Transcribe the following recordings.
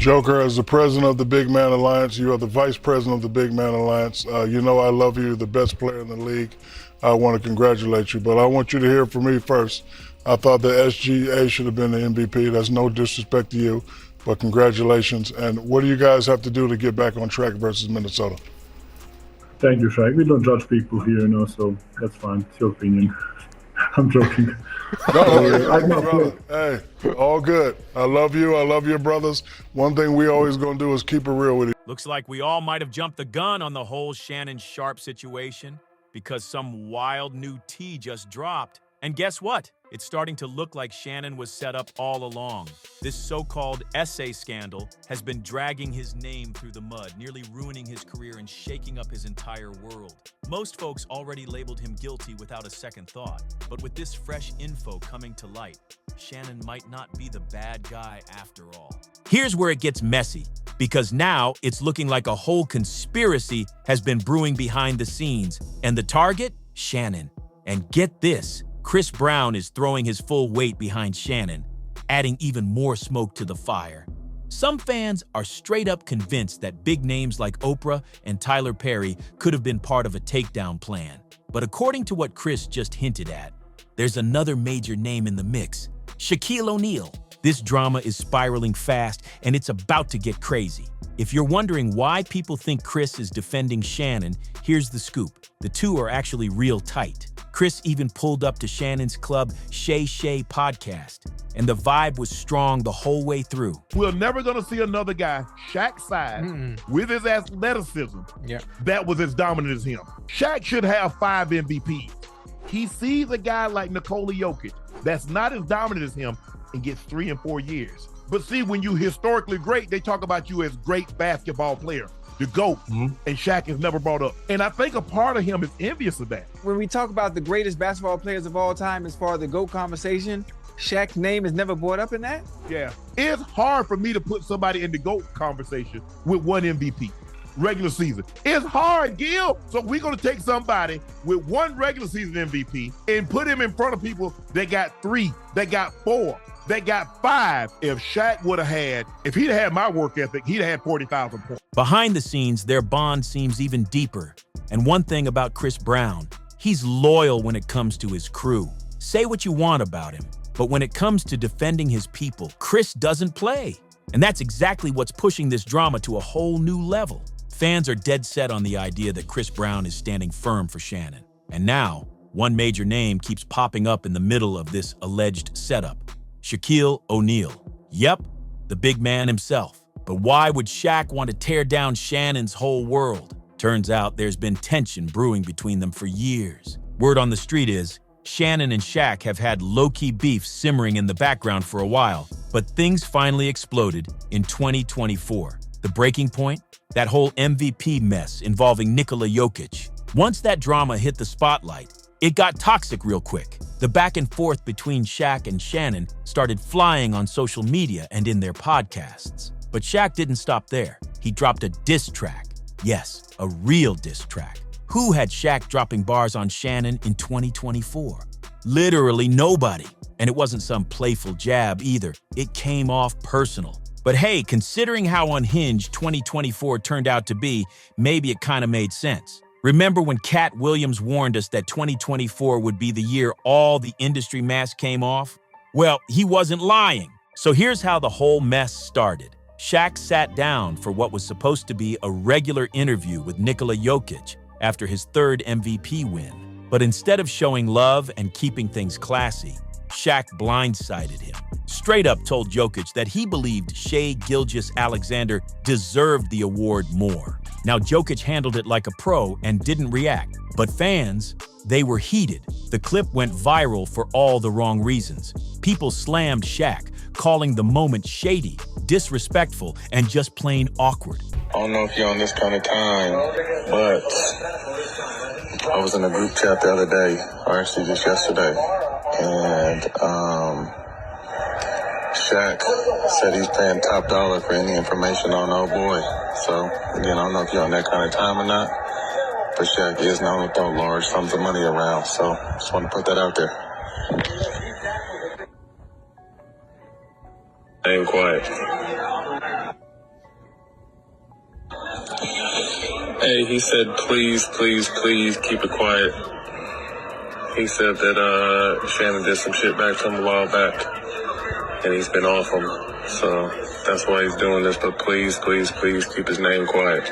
Joker, as the president of the Big Man Alliance, you are the vice president of the Big Man Alliance. You know I love you, the best player in the league. I want to congratulate you, but I want you to hear from me first. I thought the SGA should have been the MVP. That's no disrespect to you, but congratulations. And what do you guys have to do to get back on track versus Minnesota? Thank you, Shaq. We don't judge people here, so that's fine. It's your opinion. I'm joking. Hey, all good. I love you. I love your brothers. One thing we always going to do is keep it real with you. Looks like we all might have jumped the gun on the whole Shannon Sharpe situation because some wild new tea just dropped. And guess what? It's starting to look like Shannon was set up all along. This so-called essay scandal has been dragging his name through the mud, nearly ruining his career and shaking up his entire world. Most folks already labeled him guilty without a second thought. But with this fresh info coming to light, Shannon might not be the bad guy after all. Here's where it gets messy, because now it's looking like a whole conspiracy has been brewing behind the scenes. And the target? Shannon. And get this. Chris Brown is throwing his full weight behind Shannon, adding even more smoke to the fire. Some fans are straight up convinced that big names like Oprah and Tyler Perry could have been part of a takedown plan. But according to what Chris just hinted at, there's another major name in the mix, Shaquille O'Neal. This drama is spiraling fast, and it's about to get crazy. If you're wondering why people think Chris is defending Shannon, here's the scoop. The two are actually real tight. Chris even pulled up to Shannon's club Shay podcast, and the vibe was strong the whole way through. We're never going to see another guy Shaq's size with his athleticism that was as dominant as him. Shaq should have 5 MVPs. He sees a guy like Nikola Jokic that's not as dominant as him and gets 3 and 4 years. But see, when you historically great, they talk about you as great basketball player, the GOAT, and Shaq is never brought up. And I think a part of him is envious of that. When we talk about the greatest basketball players of all time as far as the GOAT conversation, Shaq's name is never brought up in that? Yeah. It's hard for me to put somebody in the GOAT conversation with 1 MVP. Regular season. It's hard, Gil. So we're going to take somebody with 1 regular season MVP and put him in front of people that got 3, that got 4, that got 5. If Shaq would have had, if he'd had my work ethic, he'd have had 40,000 points. Behind the scenes, their bond seems even deeper. And one thing about Chris Brown, he's loyal when it comes to his crew. Say what you want about him, but when it comes to defending his people, Chris doesn't play. And that's exactly what's pushing this drama to a whole new level. Fans are dead set on the idea that Chris Brown is standing firm for Shannon. And now, one major name keeps popping up in the middle of this alleged setup. Shaquille O'Neal. Yep, the big man himself. But why would Shaq want to tear down Shannon's whole world? Turns out there's been tension brewing between them for years. Word on the street is, Shannon and Shaq have had low-key beef simmering in the background for a while, but things finally exploded in 2024. The breaking point? That whole MVP mess involving Nikola Jokic. Once that drama hit the spotlight, it got toxic real quick. The back and forth between Shaq and Shannon started flying on social media and in their podcasts. But Shaq didn't stop there. He dropped a diss track. Yes, a real diss track. Who had Shaq dropping bars on Shannon in 2024? Literally nobody. And it wasn't some playful jab either. It came off personal. But hey, considering how unhinged 2024 turned out to be, maybe it kind of made sense. Remember when Cat Williams warned us that 2024 would be the year all the industry masks came off? Well, he wasn't lying. So here's how the whole mess started. Shaq sat down for what was supposed to be a regular interview with Nikola Jokic after his 3rd MVP win. But instead of showing love and keeping things classy, Shaq blindsided him. Straight up told Jokic that he believed Shai Gilgeous-Alexander deserved the award more. Now, Jokic handled it like a pro and didn't react. But fans, they were heated. The clip went viral for all the wrong reasons. People slammed Shaq, calling the moment shady, disrespectful, and just plain awkward. I don't know if you're on this kind of time, but I was in a group chat the other day, or actually just yesterday, and Shaq said he's paying top dollar for any information on old boy. So, again, I don't know if you're on that kind of time or not, but Shaq is known to throw large sums of money around, so just want to put that out there. I ain't quiet. Hey, he said, please, please, please keep it quiet. He said that Shannon did some shit back to him a while back, and he's been off him. So that's why he's doing this, but please, please, please keep his name quiet.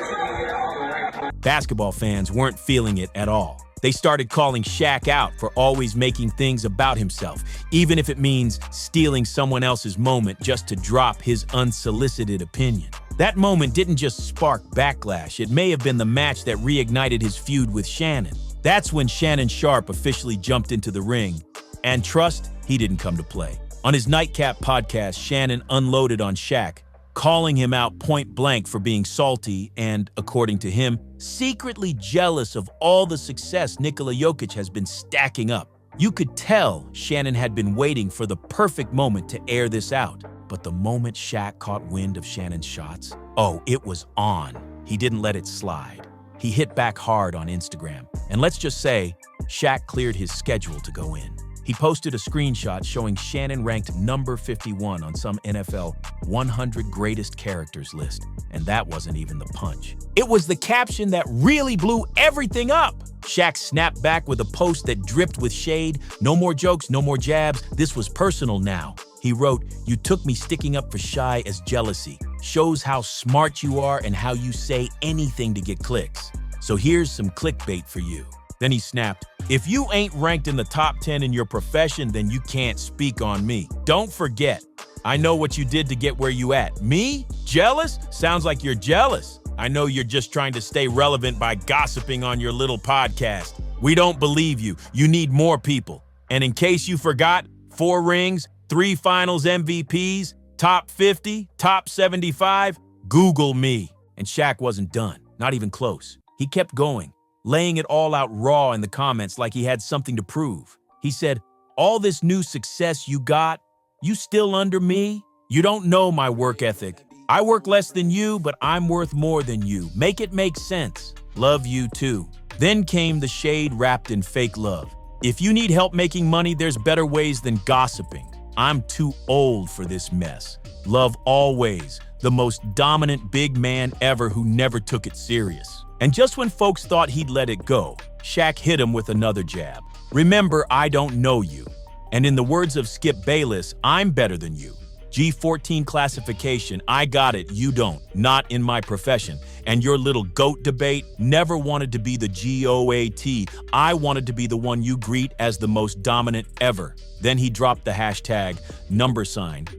Basketball fans weren't feeling it at all. They started calling Shaq out for always making things about himself, even if it means stealing someone else's moment just to drop his unsolicited opinion. That moment didn't just spark backlash. It may have been the match that reignited his feud with Shannon. That's when Shannon Sharpe officially jumped into the ring. And trust, he didn't come to play. On his Nightcap podcast, Shannon unloaded on Shaq, calling him out point blank for being salty and, according to him, secretly jealous of all the success Nikola Jokic has been stacking up. You could tell Shannon had been waiting for the perfect moment to air this out. But the moment Shaq caught wind of Shannon's shots, oh, it was on. He didn't let it slide. He hit back hard on Instagram. And let's just say, Shaq cleared his schedule to go in. He posted a screenshot showing Shannon ranked number 51 on some NFL 100 greatest characters list. And that wasn't even the punch. It was the caption that really blew everything up. Shaq snapped back with a post that dripped with shade. No more jokes, no more jabs. This was personal now. He wrote, "You took me sticking up for Shy as jealousy. Shows how smart you are and how you say anything to get clicks. So here's some clickbait for you." Then he snapped, "If you ain't ranked in the top 10 in your profession, then you can't speak on me. Don't forget, I know what you did to get where you at. Me? Jealous? Sounds like you're jealous. I know you're just trying to stay relevant by gossiping on your little podcast. We don't believe you. You need more people. And in case you forgot, 4 rings, 3 finals MVPs, top 50, top 75, Google me." And Shaq wasn't done, not even close. He kept going, laying it all out raw in the comments like he had something to prove. He said, "All this new success you got, you still under me? You don't know my work ethic. I work less than you, but I'm worth more than you. Make it make sense. Love you too." Then came the shade wrapped in fake love. "If you need help making money, there's better ways than gossiping. I'm too old for this mess. Love always, the most dominant big man ever who never took it serious." And just when folks thought he'd let it go, Shaq hit him with another jab. "Remember, I don't know you. And in the words of Skip Bayless, I'm better than you. G14 classification, I got it, you don't. Not in my profession. And your little GOAT debate, never wanted to be the GOAT. I wanted to be the one you greet as the most dominant ever." Then he dropped the hashtag,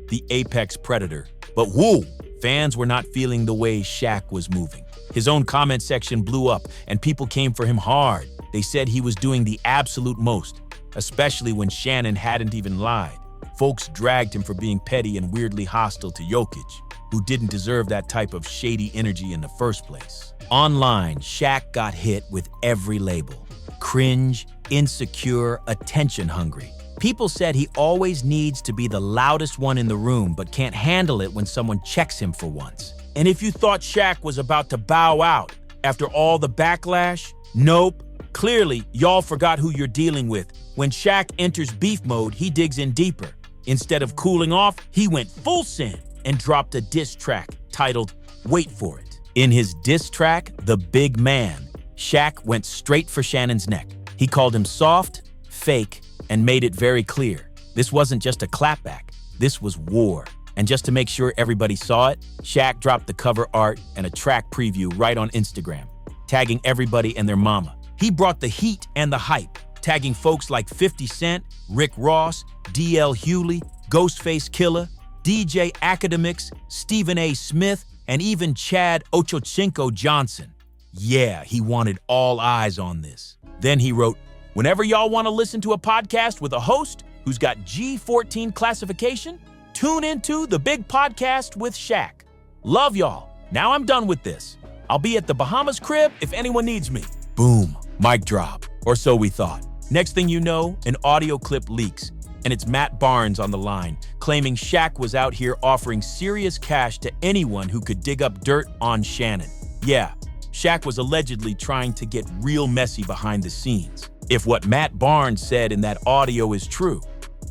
the apex predator. But whoo, fans were not feeling the way Shaq was moving. His own comment section blew up and people came for him hard. They said he was doing the absolute most, especially when Shannon hadn't even lied. Folks dragged him for being petty and weirdly hostile to Jokic, who didn't deserve that type of shady energy in the first place. Online, Shaq got hit with every label. Cringe, insecure, attention hungry. People said he always needs to be the loudest one in the room, but can't handle it when someone checks him for once. And if you thought Shaq was about to bow out after all the backlash, nope. Clearly, y'all forgot who you're dealing with. When Shaq enters beef mode, he digs in deeper. Instead of cooling off, he went full send and dropped a diss track titled, Wait For It. In his diss track, The Big Man, Shaq went straight for Shannon's neck. He called him soft, fake, and made it very clear. This wasn't just a clapback, this was war. And just to make sure everybody saw it, Shaq dropped the cover art and a track preview right on Instagram, tagging everybody and their mama. He brought the heat and the hype, tagging folks like 50 Cent, Rick Ross, DL Hewley, Ghostface Killah, DJ Academics, Stephen A. Smith, and even Chad Ochocinco Johnson. Yeah, he wanted all eyes on this. Then he wrote, "Whenever y'all want to listen to a podcast with a host who's got G14 classification, tune into The Big Podcast with Shaq. Love y'all. Now I'm done with this. I'll be at the Bahamas crib if anyone needs me." Boom, mic drop, or so we thought. Next thing you know, an audio clip leaks, and it's Matt Barnes on the line, claiming Shaq was out here offering serious cash to anyone who could dig up dirt on Shannon. Yeah, Shaq was allegedly trying to get real messy behind the scenes. If what Matt Barnes said in that audio is true,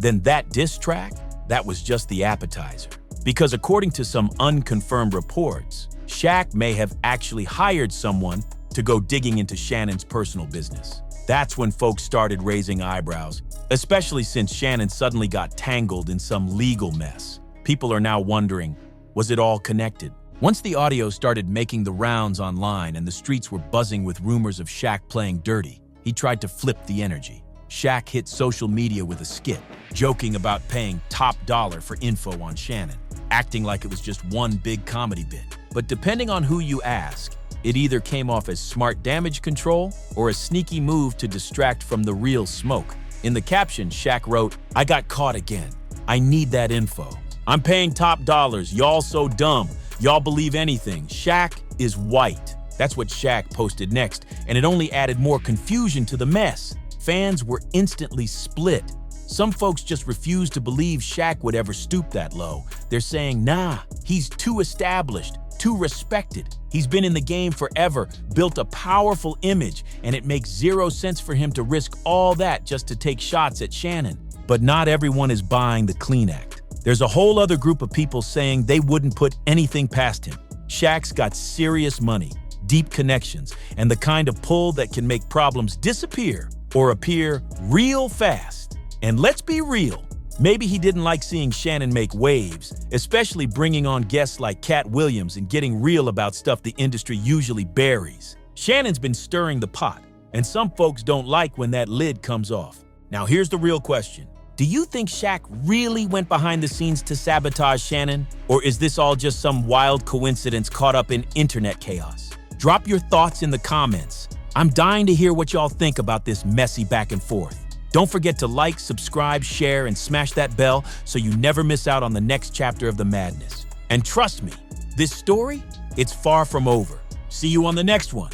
then that diss track, that was just the appetizer. Because according to some unconfirmed reports, Shaq may have actually hired someone to go digging into Shannon's personal business. That's when folks started raising eyebrows, especially since Shannon suddenly got tangled in some legal mess. People are now wondering, was it all connected? Once the audio started making the rounds online and the streets were buzzing with rumors of Shaq playing dirty, he tried to flip the energy. Shaq hit social media with a skit, joking about paying top dollar for info on Shannon, acting like it was just one big comedy bit. But depending on who you ask, it either came off as smart damage control or a sneaky move to distract from the real smoke. In the caption, Shaq wrote, "I got caught again. I need that info. I'm paying top dollars. Y'all so dumb. Y'all believe anything. Shaq is white." That's what Shaq posted next, and it only added more confusion to the mess. Fans were instantly split. Some folks just refused to believe Shaq would ever stoop that low. They're saying, nah, he's too established, too respected. He's been in the game forever, built a powerful image, and it makes zero sense for him to risk all that just to take shots at Shannon. But not everyone is buying the clean act. There's a whole other group of people saying they wouldn't put anything past him. Shaq's got serious money, deep connections, and the kind of pull that can make problems disappear or appear real fast. And let's be real, maybe he didn't like seeing Shannon make waves, especially bringing on guests like Cat Williams and getting real about stuff the industry usually buries. Shannon's been stirring the pot, and some folks don't like when that lid comes off. Now here's the real question. Do you think Shaq really went behind the scenes to sabotage Shannon? Or is this all just some wild coincidence caught up in internet chaos? Drop your thoughts in the comments. I'm dying to hear what y'all think about this messy back and forth. Don't forget to like, subscribe, share, and smash that bell so you never miss out on the next chapter of the madness. And trust me, this story, it's far from over. See you on the next one.